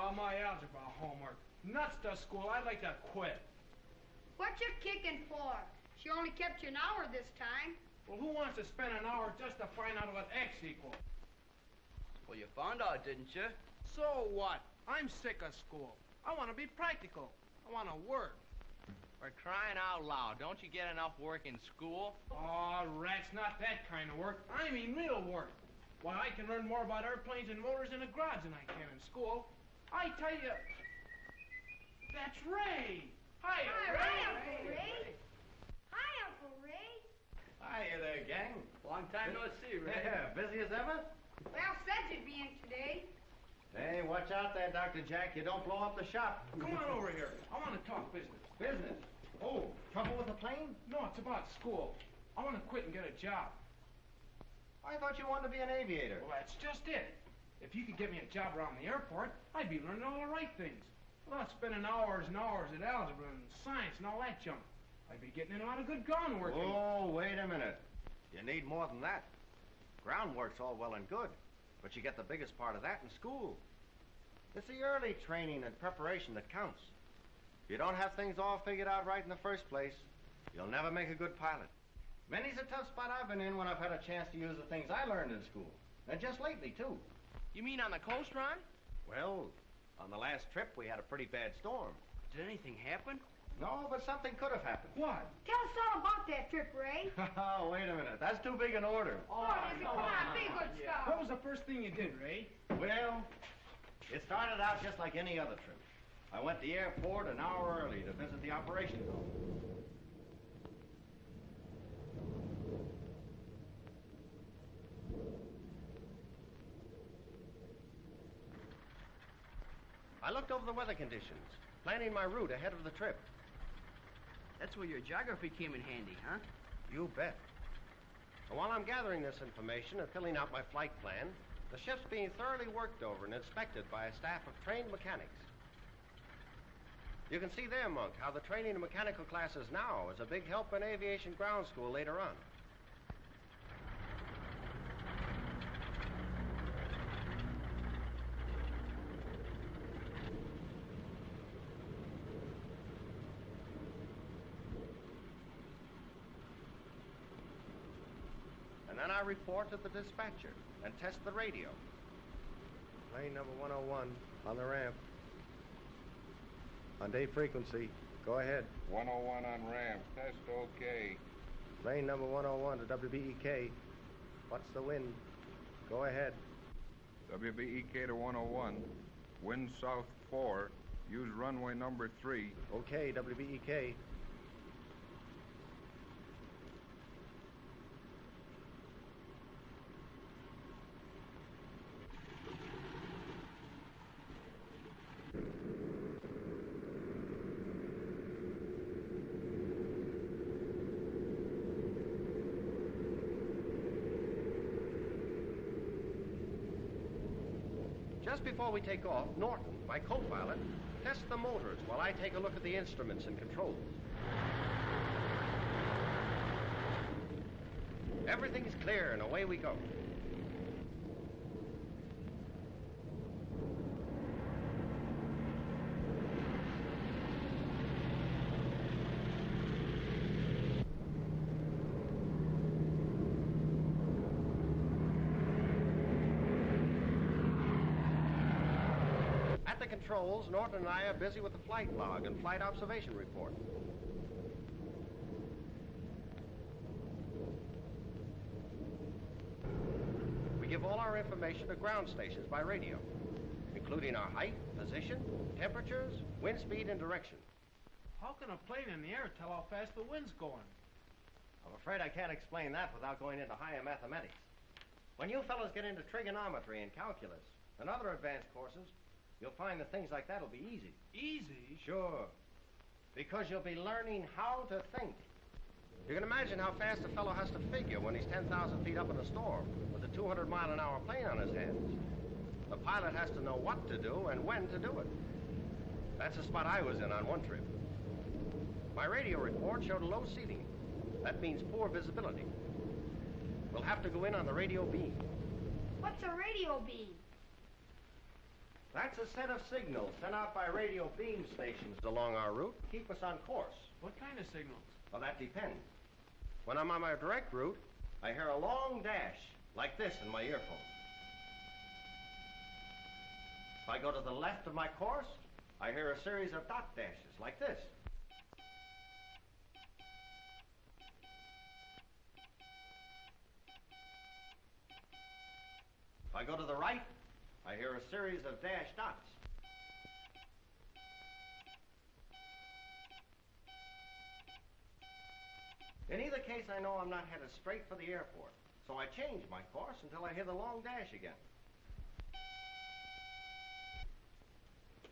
all my algebra homework. Nuts to school. I'd like to quit. What you kicking for? She only kept you an hour this time. Well, who wants to spend an hour just to find out what X equals? Well, you found out, didn't you? So what? I'm sick of school. I want to be practical. I want to work. For crying out loud, don't you get enough work in school? Oh, rats, not that kind of work. I mean real work. Why, I can learn more about airplanes and motors in the garage than I can in school. I tell you... That's Ray! Hiya, Hi, Ray! Uncle Ray. Hi, Uncle Ray. Hiya there, gang. Long time no see, Ray. Yeah, busy as ever? Well, said you'd be in today. Hey, watch out there, Dr. Jack. You don't blow up the shop. Come on over here. I want to talk business. Business? Oh, trouble with the plane? No, it's about school. I want to quit and get a job. I thought you wanted to be an aviator. Well, that's just it. If you could get me a job around the airport, I'd be learning all the right things. Without spending hours and hours at algebra and science and all that junk. I'd be getting in a lot of good groundwork. Oh, wait a minute. You need more than that. Groundwork's all well and good, but you get the biggest part of that in school. It's the early training and preparation that counts. If you don't have things all figured out right in the first place, you'll never make a good pilot. Many's a tough spot I've been in when I've had a chance to use the things I learned in school. And just lately, too. You mean on the coast, Ron? Well, on the last trip, we had a pretty bad storm. Did anything happen? No, but something could have happened. What? Tell us all about that trip, Ray. Oh, wait a minute. That's too big an order. Oh, is it? Come on, be good stuff. What was the first thing you did, Ray? Well, it started out just like any other trip. I went to the airport an hour early to visit the operations room. I looked over the weather conditions, planning my route ahead of the trip. That's where your geography came in handy, huh? You bet. So while I'm gathering this information and filling out my flight plan, the ship's being thoroughly worked over and inspected by a staff of trained mechanics. You can see there, Monk, how the training in mechanical classes now is a big help in aviation ground school later on. And then I report to the dispatcher and test the radio. Plane number 101 on the ramp. On day frequency, go ahead. 101 on ramp, test okay. Plane number 101 to WBEK. What's the wind? Go ahead. WBEK to 101, wind south 4, use runway number 3. Okay, WBEK. Just before we take off, Norton, my co-pilot, tests the motors while I take a look at the instruments and controls. Everything's clear and away we go. Controls, Norton and I are busy with the flight log and flight observation report. We give all our information to ground stations by radio, including our height, position, temperatures, wind speed, and direction. How can a plane in the air tell how fast the wind's going? I'm afraid I can't explain that without going into higher mathematics. When you fellows get into trigonometry and calculus and other advanced courses, you'll find that things like that will be easy. Easy? Sure. Because you'll be learning how to think. You can imagine how fast a fellow has to figure when he's 10,000 feet up in a storm with a 200-mile-an-hour plane on his hands. The pilot has to know what to do and when to do it. That's the spot I was in on one trip. My radio report showed a low ceiling. That means poor visibility. We'll have to go in on the radio beam. What's a radio beam? That's a set of signals sent out by radio beam stations along our route to keep us on course. What kind of signals? Well, that depends. When I'm on my direct route, I hear a long dash, like this in my earphone. If I go to the left of my course, I hear a series of dot dashes, like this. If I go to the right, I hear a series of dash dots. In either case, I know I'm not headed straight for the airport, so I change my course until I hear the long dash again.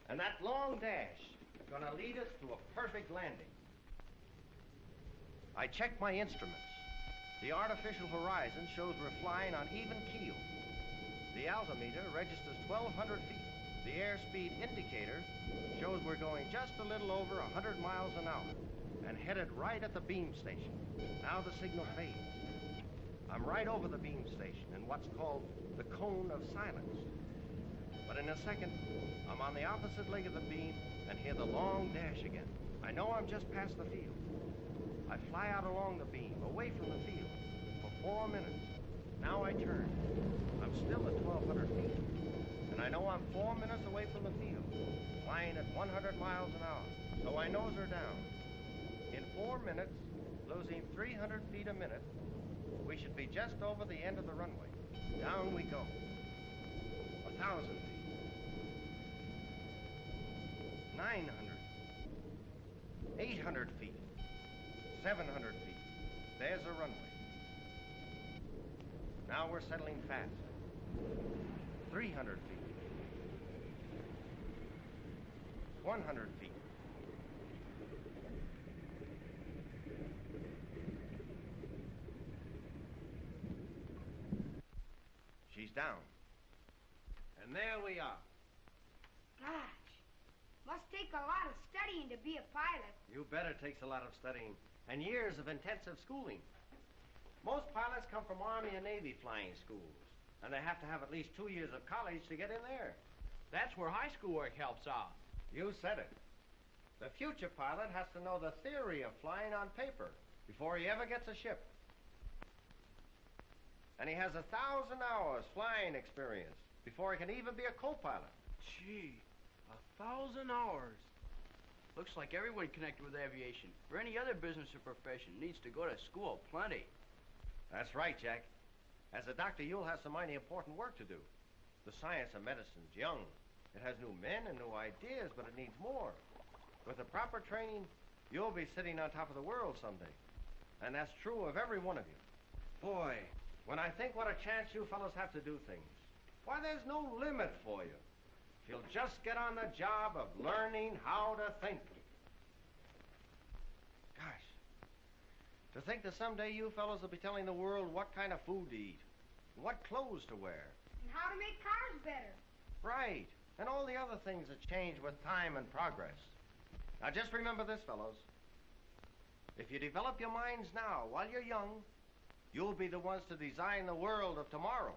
And that long dash is going to lead us to a perfect landing. I check my instruments. The artificial horizon shows we're flying on even keel. The altimeter registers 1,200 feet. The airspeed indicator shows we're going just a little over 100 miles an hour and headed right at the beam station. Now the signal fades. I'm right over the beam station in what's called the cone of silence. But in a second, I'm on the opposite leg of the beam and hear the long dash again. I know I'm just past the field. I fly out along the beam, away from the field, for 4 minutes. Now I turn. I'm still at 1,200 feet. And I know I'm 4 minutes away from the field, flying at 100 miles an hour. So I nose her down. In 4 minutes, losing 300 feet a minute, we should be just over the end of the runway. Down we go. 1,000 feet. 900. 800 feet. 700 feet. There's a runway. Now we're settling fast. 300 feet. 100 feet. She's down. And there we are. Gosh, must take a lot of studying to be a pilot. You bet it takes a lot of studying and years of intensive schooling. Most pilots come from Army and Navy flying schools, and they have to have at least 2 years of college to get in there. That's where high school work helps out. You said it. The future pilot has to know the theory of flying on paper before he ever gets a ship. And he has 1,000 hours flying experience before he can even be a co-pilot. Gee, 1,000 hours. Looks like everyone connected with aviation, or any other business or profession, needs to go to school plenty. That's right, Jack. As a doctor, you'll have some mighty important work to do. The science of medicine's young. It has new men and new ideas, but it needs more. With the proper training, you'll be sitting on top of the world someday. And that's true of every one of you. Boy, when I think what a chance you fellows have to do things, why, there's no limit for you. If you'll just get on the job of learning how to think. Gosh, to think that someday you fellows will be telling the world what kind of food to eat, and what clothes to wear. And how to make cars better. Right, and all the other things that change with time and progress. Now just remember this, fellows. If you develop your minds now while you're young, you'll be the ones to design the world of tomorrow.